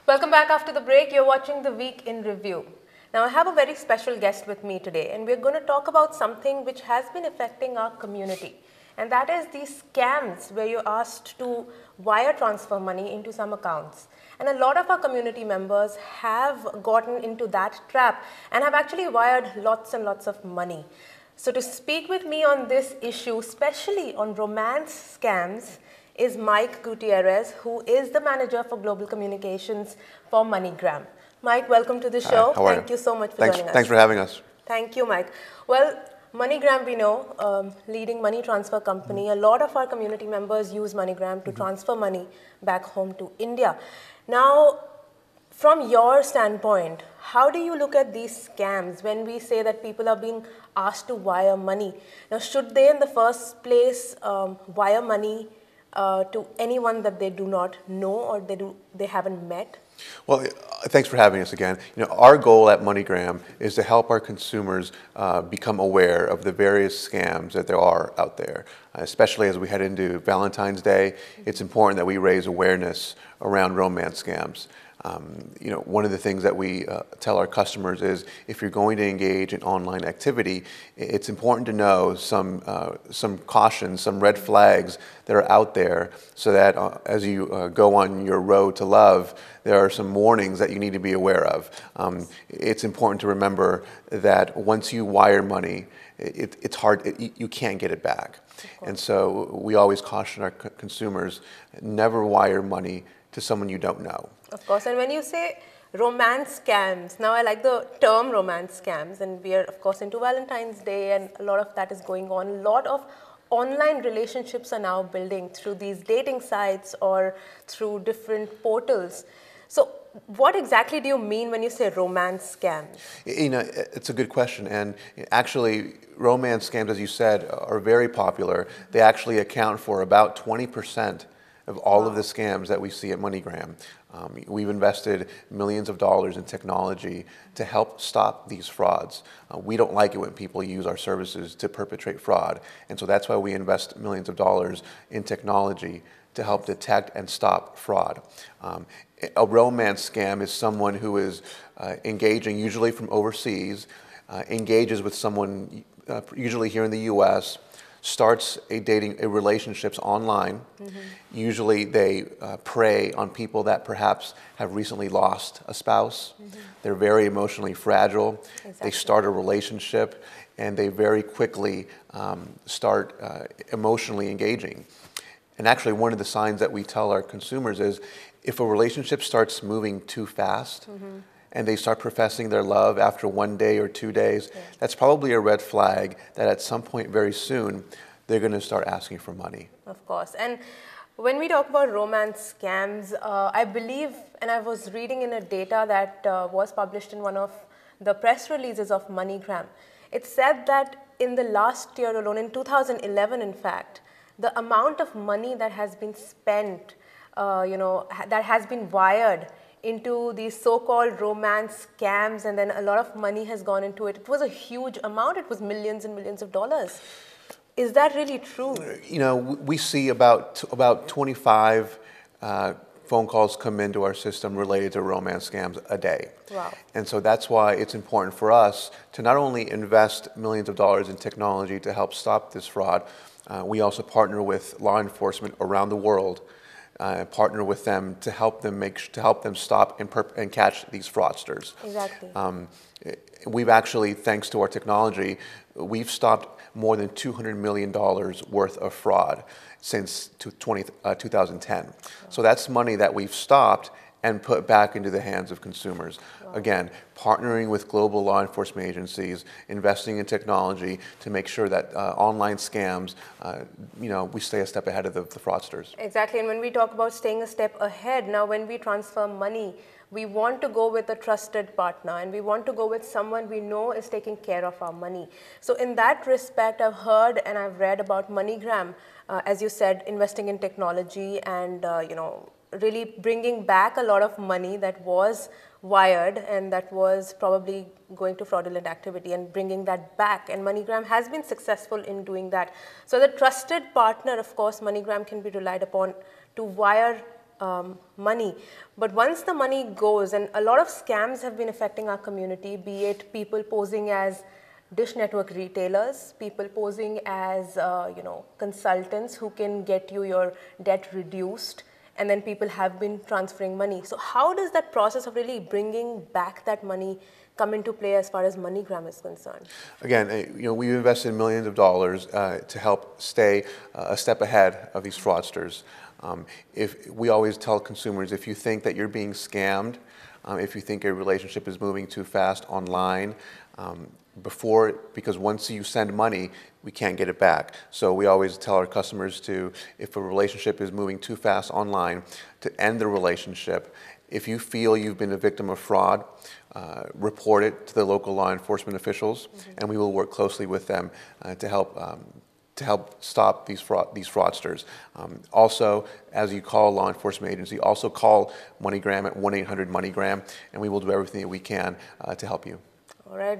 Welcome back after the break. You're watching The Week in Review. Now, I have a very special guest with me today, and we're going to talk about something which has been affecting our community. And that is these scams where you're asked to wire transfer money into some accounts. And a lot of our community members have gotten into that trap and have actually wired lots and lots of money. So to speak with me on this issue, especially on romance scams, is Mike Gutierrez, who is the manager for global communications for Moneygram. Mike, welcome to the show. How are Thank you so much for joining us. Thanks for having us. Thank you, Mike. Well, Moneygram, we know, leading money transfer company. A lot of our community members use Moneygram to transfer money back home to India. Now, from your standpoint, how do you look at these scams when we say that people are being asked to wire money? Now, should they in the first place wire money to anyone that they do not know or they haven't met? Well, thanks for having us again. Our goal at MoneyGram is to help our consumers become aware of the various scams that there are out there. Especially as we head into Valentine's Day, it's important that we raise awareness around romance scams. One of the things that we tell our customers is if you're going to engage in online activity, it's important to know some cautions, some red flags that are out there so that as you go on your road to love, there are some warnings that you need to be aware of. It's important to remember that once you wire money, it's hard, you can't get it back. And so we always caution our consumers, never wire money to someone you don't know. Of course, and when you say romance scams, now I like the term romance scams, and we are of course into Valentine's Day and a lot of that is going on. A lot of online relationships are now building through these dating sites or through different portals. So what exactly do you mean when you say romance scams? It's a good question, and actually romance scams, as you said, are very popular. They actually account for about 20% of all of the scams that we see at MoneyGram. We've invested millions of dollars in technology to help stop these frauds. We don't like it when people use our services to perpetrate fraud, and so that's why we invest millions of dollars in technology to help detect and stop fraud. A romance scam is someone who is engaging, usually from overseas, engages with someone, usually here in the US, starts relationships online. Usually they prey on people that perhaps have recently lost a spouse. They're very emotionally fragile. They start a relationship and they very quickly start emotionally engaging. And actually one of the signs that we tell our consumers is if a relationship starts moving too fast, and they start professing their love after 1 day or 2 days, that's probably a red flag that at some point very soon, they're going to start asking for money. Of course. And when we talk about romance scams, I believe, and I was reading in a data that was published in one of the press releases of MoneyGram, it said that in the last year alone, in 2011 in fact, the amount of money that has been spent, that has been wired into these so-called romance scams, and then a lot of money has gone into it. It was a huge amount. It was millions and millions of dollars. Is that really true? We see about 25 phone calls come into our system related to romance scams a day. Wow. And so that's why it's important for us to not only invest millions of dollars in technology to help stop this fraud, we also partner with law enforcement around the world, partner with them to help them stop and catch these fraudsters. Exactly. We've actually, thanks to our technology, we've stopped more than $200 million worth of fraud since 2010. Wow. So that's money that we've stopped and put back into the hands of consumers. Wow. Again, partnering with global law enforcement agencies, investing in technology to make sure that online scams, we stay a step ahead of the fraudsters. Exactly, and when we talk about staying a step ahead, now when we transfer money, we want to go with a trusted partner and we want to go with someone we know is taking care of our money. So in that respect, I've heard and I've read about MoneyGram, as you said, investing in technology and, really bringing back a lot of money that was wired and that was probably going to fraudulent activity and bringing that back. And MoneyGram has been successful in doing that. So the trusted partner, of course, MoneyGram can be relied upon to wire money. But once the money goes, and a lot of scams have been affecting our community, be it people posing as Dish Network retailers, people posing as consultants who can get you your debt reduced, and then people have been transferring money. So how does that process of really bringing back that money come into play as far as Moneygram is concerned? Again, we've invested millions of dollars to help stay a step ahead of these fraudsters. If we always tell consumers, if you think that you're being scammed, if you think a relationship is moving too fast online, because once you send money, we can't get it back. So we always tell our customers to, if a relationship is moving too fast online, to end the relationship. If you feel you've been a victim of fraud, report it to the local law enforcement officials, and we will work closely with them to help stop these fraudsters. Also, as you call a law enforcement agency, also call Moneygram at 1-800-MONEYGRAM, and we will do everything that we can to help you. All right.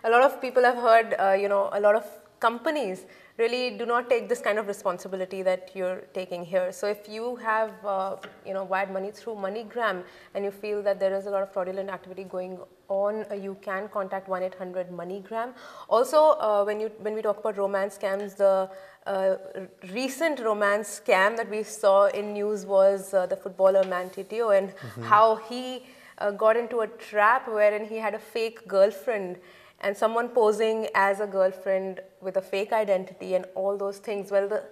A lot of people have heard, a lot of companies really do not take this kind of responsibility that you're taking here. So if you have, wired money through MoneyGram and you feel that there is a lot of fraudulent activity going on, you can contact 1-800-MONEYGRAM. Also, when we talk about romance scams, the recent romance scam that we saw in news was the footballer Manti Teo, and how he got into a trap wherein he had a fake girlfriend and someone posing as a girlfriend with a fake identity and all those things. Well, the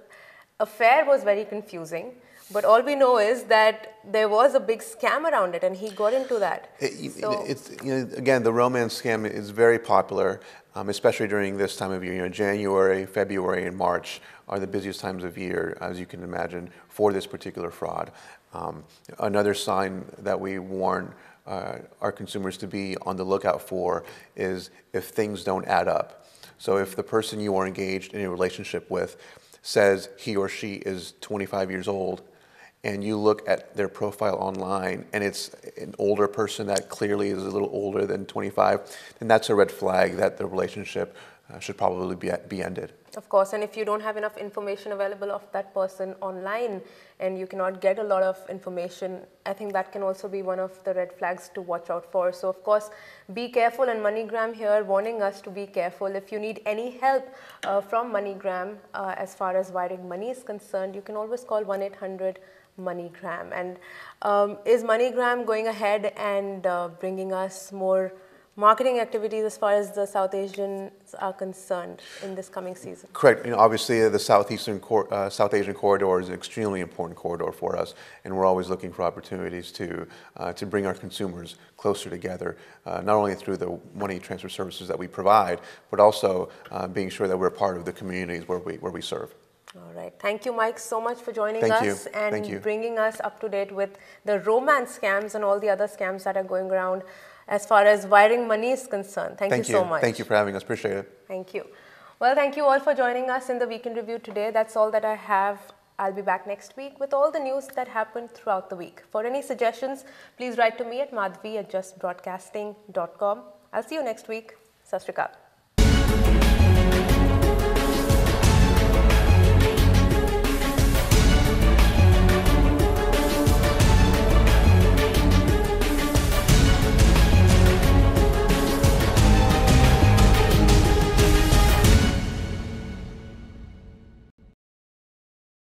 affair was very confusing, but all we know is that there was a big scam around it and he got into that. Again, the romance scam is very popular, especially during this time of year. January, February, and March are the busiest times of year, as you can imagine, for this particular fraud. Another sign that we warn our consumers to be on the lookout for is if things don't add up. So if the person you are engaged in a relationship with says he or she is 25 years old, and you look at their profile online and it's an older person that clearly is a little older than 25, then that's a red flag that the relationship should probably be ended. Of course, and if you don't have enough information available of that person online and you cannot get a lot of information, I think that can also be one of the red flags to watch out for. So of course, be careful, and Moneygram here warning us to be careful. If you need any help from Moneygram as far as wiring money is concerned, you can always call 1-800-MONEYGRAM. And is Moneygram going ahead and bringing us more marketing activities as far as the South Asians are concerned in this coming season? Correct. Obviously, the South Asian corridor is an extremely important corridor for us, and we're always looking for opportunities to bring our consumers closer together, not only through the money transfer services that we provide, but also being sure that we're part of the communities where we serve. All right. Thank you, Mike, so much for joining us and bringing us up to date with the romance scams and all the other scams that are going around as far as wiring money is concerned. Thank you so much. Thank you for having us. Appreciate it. Thank you. Well, thank you all for joining us in the Week in Review today. That's all that I have. I'll be back next week with all the news that happened throughout the week. For any suggestions, please write to me at madhvi@justbroadcasting.com. I'll see you next week. Sat Sri Akal.